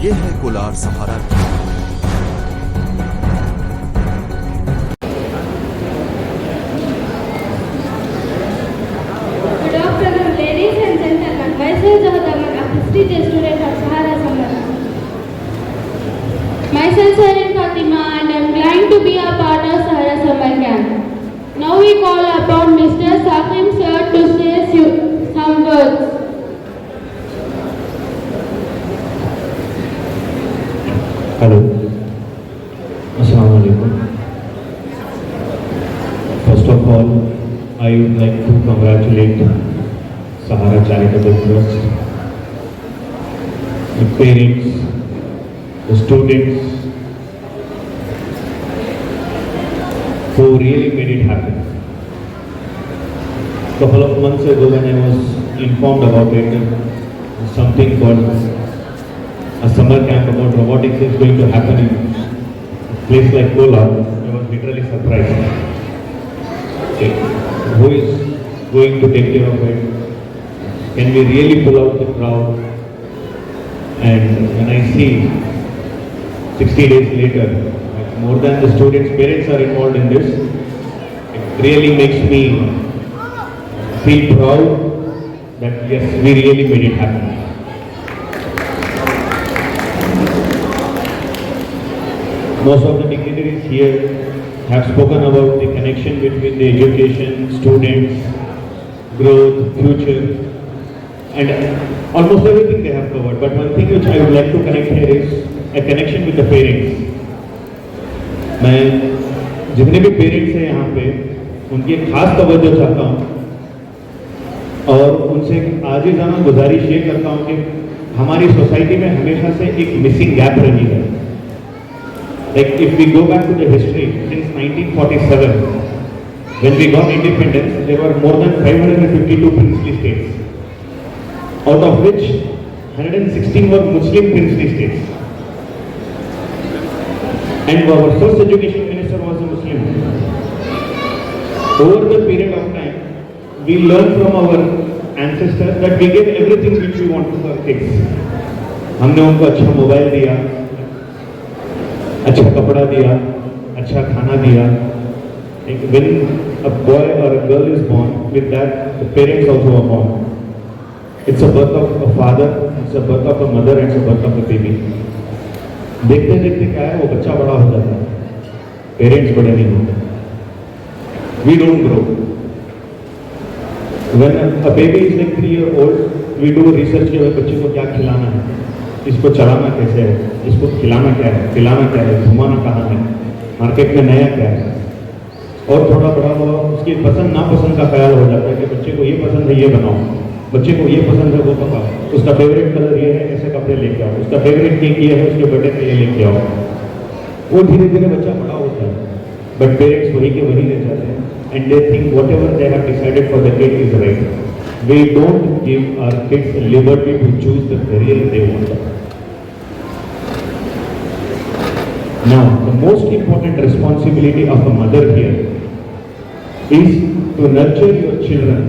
ये है कोलार सहारा की। Good afternoon, ladies and gentlemen. Myself Jahadaman, a prestigious student of Sahara Summer. Myself Sarin Fatima, and I am glad to be a part of Sahara Summer Camp. Now we call upon Mr. Sakim sir to say some words. Hello. Assalamu alaikum. First of all, I would like to congratulate Sahara Charitable Trust, the parents, the students who really made it happen. A couple of months ago when I was informed about it, something called a summer camp about robotics is going to happen in a place like Kolar, I was literally surprised. Okay. Who is going to take care of it? Can we really pull out the crowd? And when I see 60 days later, more than the students, parents are involved in this, it really makes me feel proud that yes, we really made it happen. Most of the dignitaries here have spoken about the connection between the education, students, growth, future, and almost everything they have covered. But one thing which I would like to connect here is a connection with the parents. मैं जितने भी parents हैं यहाँ पे उनकी एक खास तवज्जो चाहता हूँ और उनसे आज ही जाना गुजारिश ये करता हूँ कि हमारी सोसाइटी में हमेशा से एक मिसिंग गैप रही है. Like if we go back to the history, since 1947, when we got independence, there were more than 552 princely states, out of which 116 were Muslim princely states. And our first education minister was a Muslim. Over the period of time, we learned from our ancestors that we gave everything which we want to our kids. हमने उनको अच्छा mobile दिया, अच्छा कपड़ा दिया, अच्छा खाना दिया. When a boy or a girl is born, with that the parents also are born. It's a birth of a father, it's a birth of a mother, and it's a birth of a baby. देखते देखते क्या है वो बच्चा बड़ा हो जाता है, पेरेंट्स बड़े नहीं होते. We don't grow. When a baby is like 3 years old, we do research के बच्चे को क्या खिलाना है, इसको चलाना कैसे है, इसको खिलाना क्या है, पिलाना क्या है, घुमाना कहाँ है, मार्केट में नया क्या है. और थोड़ा बड़ा हुआ उसकी पसंद नापसंद का ख्याल हो जाता है कि बच्चे को ये पसंद है ये बनाओ, बच्चे को ये पसंद है वो पकाओ, उसका फेवरेट कलर ये है ऐसे कपड़े लेके आओ, उसका फेवरेट केक ये है उसके बर्थडे पे ये लेके आओ. वो धीरे धीरे बच्चा बड़ा होता है, बट पेरेंट्स वही के वही रह जाते हैं. And they think what ever they have decided for the kid is right. We don't give our kids liberty to choose the career they want. Now, the most important responsibility of a mother here is to nurture your children,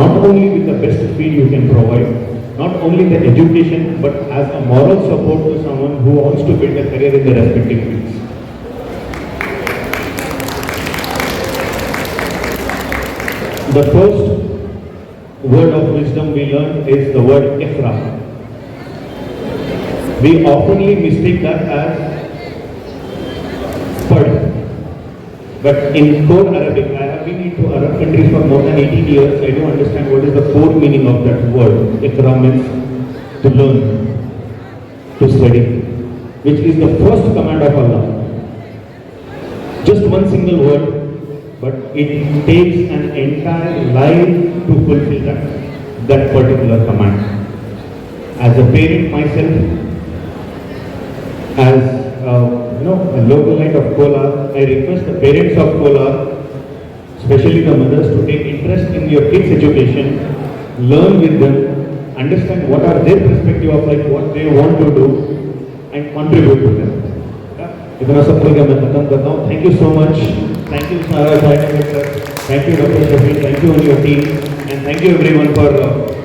not only with the best feed you can provide, not only the education, but as a moral support to someone who wants to build a career in their respective fields. The first word of wisdom we learn is the word Iqra. We oftenly mistake that as Pad. But in core Arabic, I have been into Arab countries for more than 18 years. I do understand what is the core meaning of that word. Iqra means to learn, to study, which is the first command of Allah. Just one single word, but it takes an entire life to fulfill that particular command. As a parent myself, as a localite of Kolar, I request the parents of Kolar, especially the mothers, to take interest in your kids' education, learn with them, understand what are their perspective of life, what they want to do, and contribute to them. इतना सब बोल के मैं खत्म करता हूँ. Thank you so much. Thank you, Sahara Charitable Trust. Thank you, Dr. Shafi. Thank you on your team, and thank you everyone for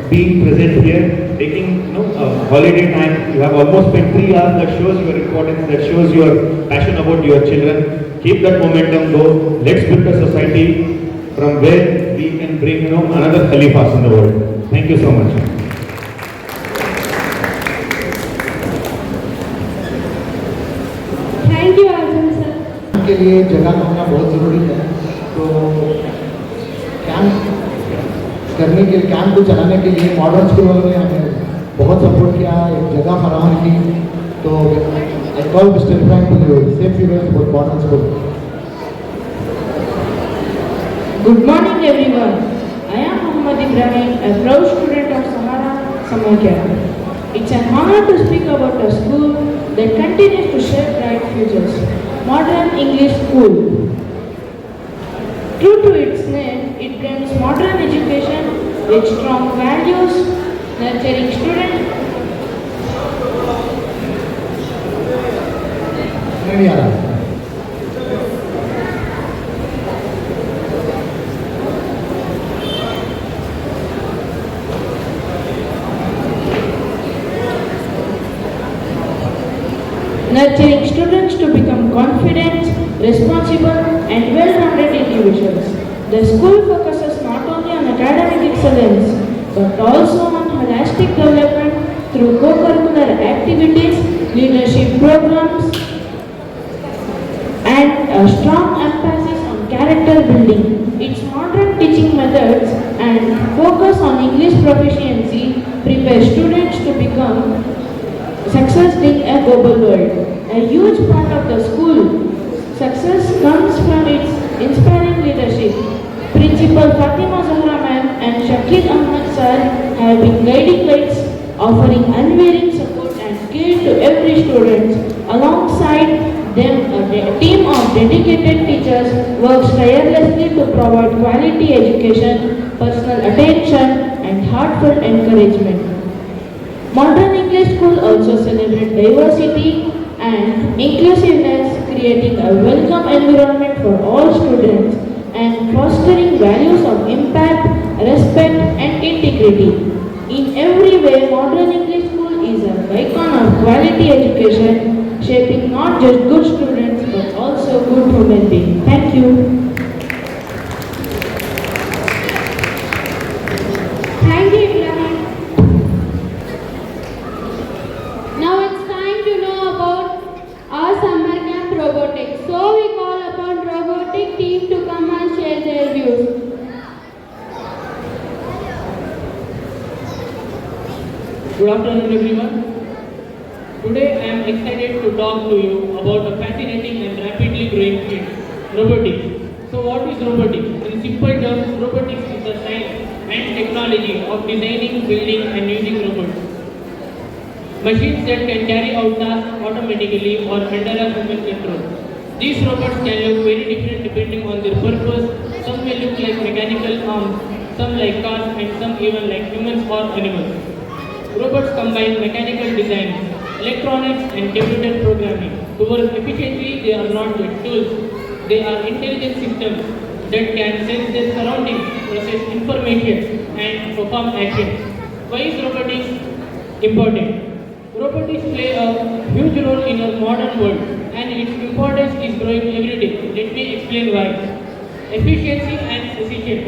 being present here, taking holiday time, you have almost spent 3 hours. That shows your importance, that shows your passion about your children. Keep that momentum though. Let's build a society from where we can bring, another Khalifas in the world. Thank you so much. Thank you, Arjun sir. के लिए जगह होना बहुत ज़रूरी है। तो camp करने के लिए, कैंप को चलाने के लिए मॉडर्न स्कूल वालों ने हमें बहुत सपोर्ट किया, एक जगह फराहम की। तो I call mister Ibrahim to say few words about modern school. Good morning everyone. I am Muhammad Ibrahim, a proud student of Sahara Summer Camp. It's an honor to speak about a school that continues to shape bright futures, Modern English School. True to its name, it brings modern education with strong values, nurturing students. नहीं आ रहा। Nurturing students to become confident, responsible and well-rounded individuals. The school focuses not only on academic excellence but also on holistic development through co-curricular activities, leadership programs and a strong emphasis on character building. Its modern teaching methods and focus on English proficiency prepare students to become success in a global world. A huge part of the school success comes from its inspiring leadership. Principal Fatima Zahra ma'am and Shakil Ahmad sir have been guiding lights, offering unwavering support and care to every student. Alongside them, a team of dedicated teachers works tirelessly to provide quality education, personal attention and heartfelt encouragement. Modern English School also celebrates diversity and inclusiveness, creating a welcome environment for all students and fostering values of impact, respect and integrity. In every way, Modern English School is an icon of quality education, shaping not just good students but also good human beings. Thank you. Thank you, Ibrahim. Now it's time to know about our summer camp robotics. So we call upon robotic team to come and share their views. Good afternoon everyone. Today I am excited to talk to you about a fascinating and rapidly growing field, robotics. So what is robotics? In simple terms, robotics is the science and technology of designing, building and using robots. Machines that can carry out tasks automatically or under a human control. These robots can look very different depending on their purpose. Some may look like mechanical arms, some like cars and some even like humans or animals. Robots combine mechanical design, electronics and computer programming. To work efficiently, they are not just tools. They are intelligent systems that can sense their surroundings, process information and perform actions. Why is robotics important? Robotics play a huge role in our modern world and its importance is growing every day. Let me explain why. Efficiency and precision.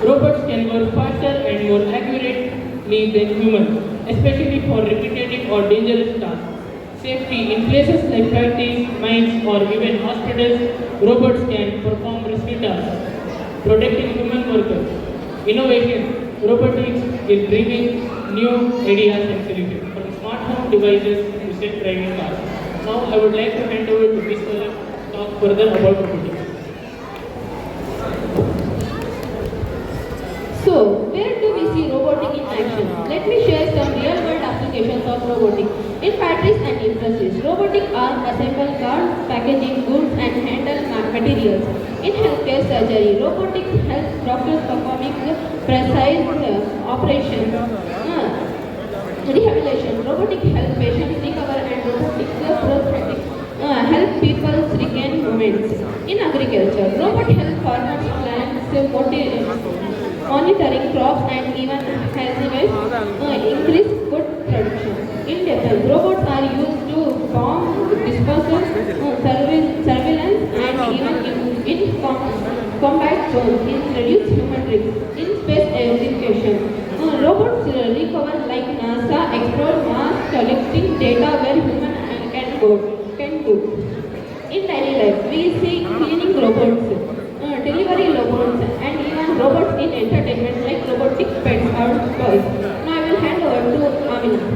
Robots can work faster and more accurately than humans, especially for repetitive or dangerous tasks. Safety. In places like factories, mines or even hospitals, robots can perform risky tasks, protecting human workers. Innovation. Robotics is bringing new ideas and solutions. Smart home devices to self-driving cars. Now I would like to hand over to Mr. to talk further about robotics. So, where do we see robotic in action? Let me share some real-world applications of robotics. In factories and industries, robotic arms assemble cars, packaging goods and handle materials. In healthcare surgery, robotics helps doctors performing precise operations. Rehabilitation, robotic help patients recover and robotics prosthetics help people regain movements. In agriculture, robot help farmers monitoring crops and even increase food production. recover like NASA explore Mars collecting data where human can go. In daily life, we see cleaning robots, delivery robots, and even robots in entertainment like robotic pets or toys. Now I will hand over to Amina.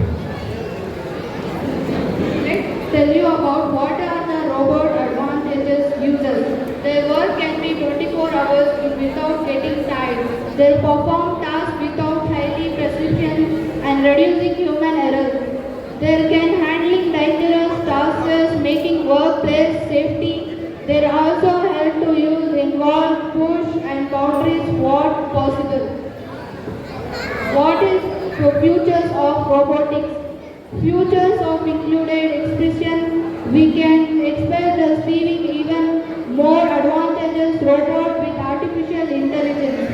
Let's tell you about what are the robot advantages users. Their work can be 24 hours without getting tired. They perform tasks without highly precision and reducing human errors. They can handling dangerous tasks, making workplace safety. They also help to use involve, push and boundaries what possible. What is the futures of robotics? Futures of included expression. We can expect receiving even more advantages robot with artificial intelligence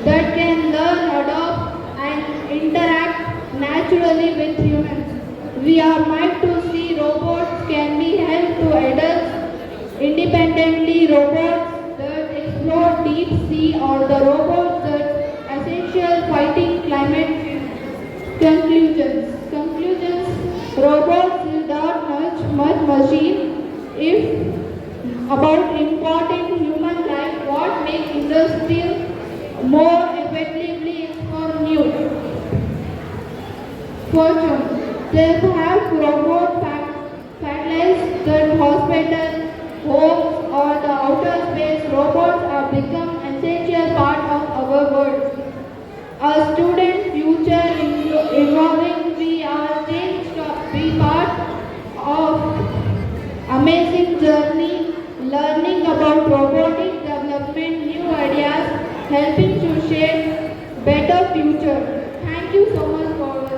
that can learn, adopt and interact naturally with humans. We are made to see robots can be helped to adults independently, robots that explore deep sea or the robots that essential fighting climate. Conclusions. Robots will not much machine if about important human life. What makes industry more effectively for new fortune. They have robot factories that hospital, homes or the outer space. Robots are become essential part of our world. A student future involving we are changed to be part of amazing journey, learning about robotic development, new ideas, helping to shape better future. Thank you so much for